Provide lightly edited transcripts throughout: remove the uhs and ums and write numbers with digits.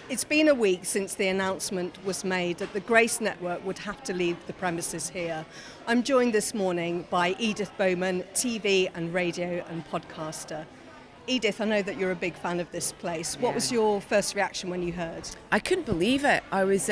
It's been a week since the announcement was made that the Grace Network would have to leave the premises here. I'm joined this morning by Edith Bowman, TV and radio and podcaster. Edith, I know that you're a big fan of this place. What was your first reaction when you heard? I couldn't believe it. I was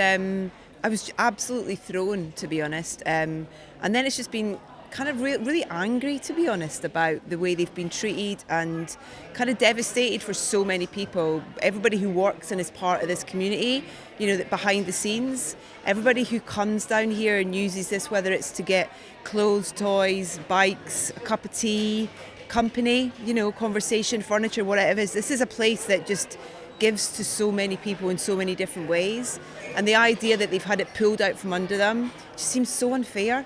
absolutely thrown, to be honest. And then it's just been kind of really angry, to be honest, about the way they've been treated and kind of devastated for so many people. Everybody who works and is part of this community, you know, that behind the scenes, everybody who comes down here and uses this, whether it's to get clothes, toys, bikes, a cup of tea, company, you know, conversation, furniture, whatever it is. This is a place that just gives to so many people in so many different ways. And the idea that they've had it pulled out from under them just seems so unfair.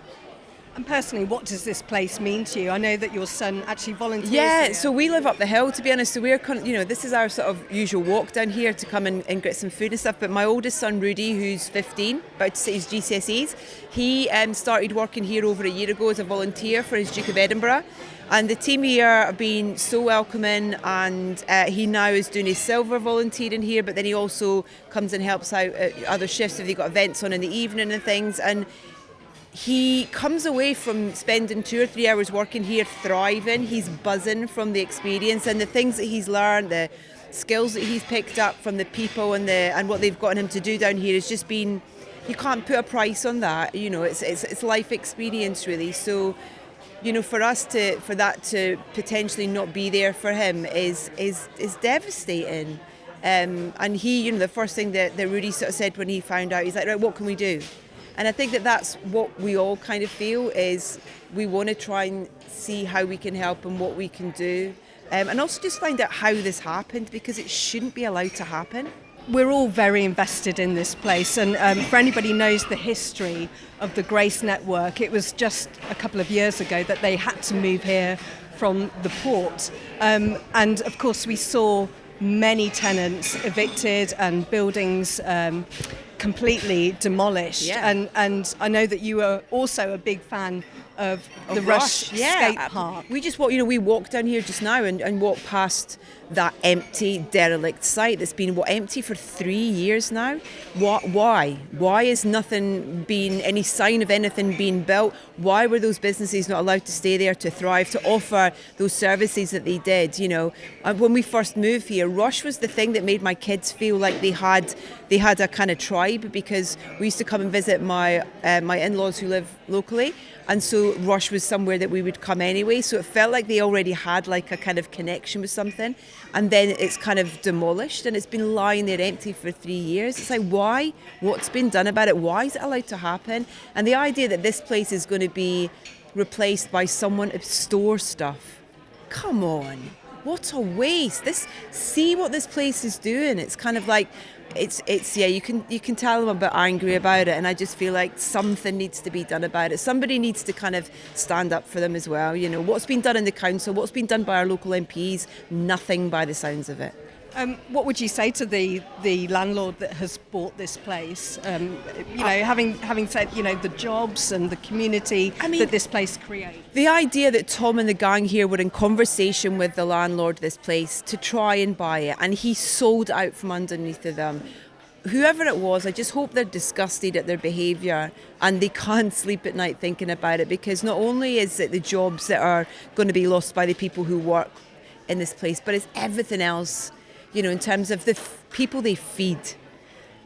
And personally, what does this place mean to you? I know that your son actually volunteers here. So we live up the hill, to be honest. So we're, you know, this is our sort of usual walk down here to come and get some food and stuff. But my oldest son, Rudy, who's 15, about to say his GCSEs, he started working here over a year ago as a volunteer for his Duke of Edinburgh. And the team here have been so welcoming, and he now is doing his silver volunteering here, but then he also comes and helps out at other shifts if they've got events on in the evening and things. And he comes away from spending 2 or 3 hours working here thriving. He's buzzing from the experience and the things that he's learned, the skills that he's picked up from the people and what they've gotten him to do down here has just been, you can't put a price on that. You know, it's life experience really. So, you know, for that to potentially not be there for him is devastating. And he, you know, the first thing that Rudy sort of said when he found out, he's like, right, what can we do? And I think that that's what we all kind of feel, is we want to try and see how we can help and what we can do. And also just find out how this happened, because it shouldn't be allowed to happen. We're all very invested in this place, and for anybody who knows the history of the Grace Network, it was just a couple of years ago that they had to move here from the port. And of course we saw many tenants evicted and buildings completely demolished. Yeah. And I know that you are also a big fan of the Rush Skatepark. We walked down here just now and walked past that empty, derelict site that's been empty for 3 years now. Why? Why is nothing being, any sign of anything being built? Why were those businesses not allowed to stay there, to thrive, to offer those services that they did? You know, when we first moved here, Rush was the thing that made my kids feel like they had a kind of tribe, because we used to come and visit my in-laws who live locally, and so Rush was somewhere that we would come anyway, so it felt like they already had like a kind of connection with something. And then it's kind of demolished and it's been lying there empty for 3 years. It's like, why? What's been done about it? Why is it allowed to happen? And the idea that this place is going to be replaced by someone to store stuff, come on, what a waste. See what this place is doing. It's kind of like, you can tell I'm a bit angry about it, and I just feel like something needs to be done about it. Somebody needs to kind of stand up for them as well. You know, what's been done in the council, what's been done by our local MPs, nothing by the sounds of it. What would you say to the landlord that has bought this place? Having said, you know, the jobs and the community that this place creates. The idea that Tom and the gang here were in conversation with the landlord of this place to try and buy it, and he sold out from underneath of them. Whoever it was, I just hope they're disgusted at their behaviour and they can't sleep at night thinking about it, because not only is it the jobs that are going to be lost by the people who work in this place, but it's everything else. You know, in terms of the people they feed,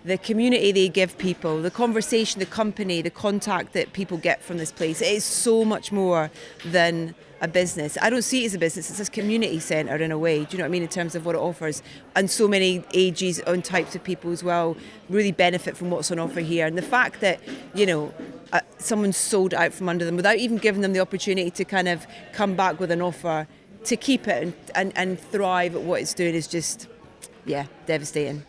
the community they give people, the conversation, the company, the contact that people get from this place. It is so much more than a business. I don't see it as a business, it's a community centre in a way, do you know what I mean, in terms of what it offers. And so many ages and types of people as well really benefit from what's on offer here. And the fact that, you know, someone's sold out from under them without even giving them the opportunity to kind of come back with an offer to keep it and thrive at what it's doing is just, devastating.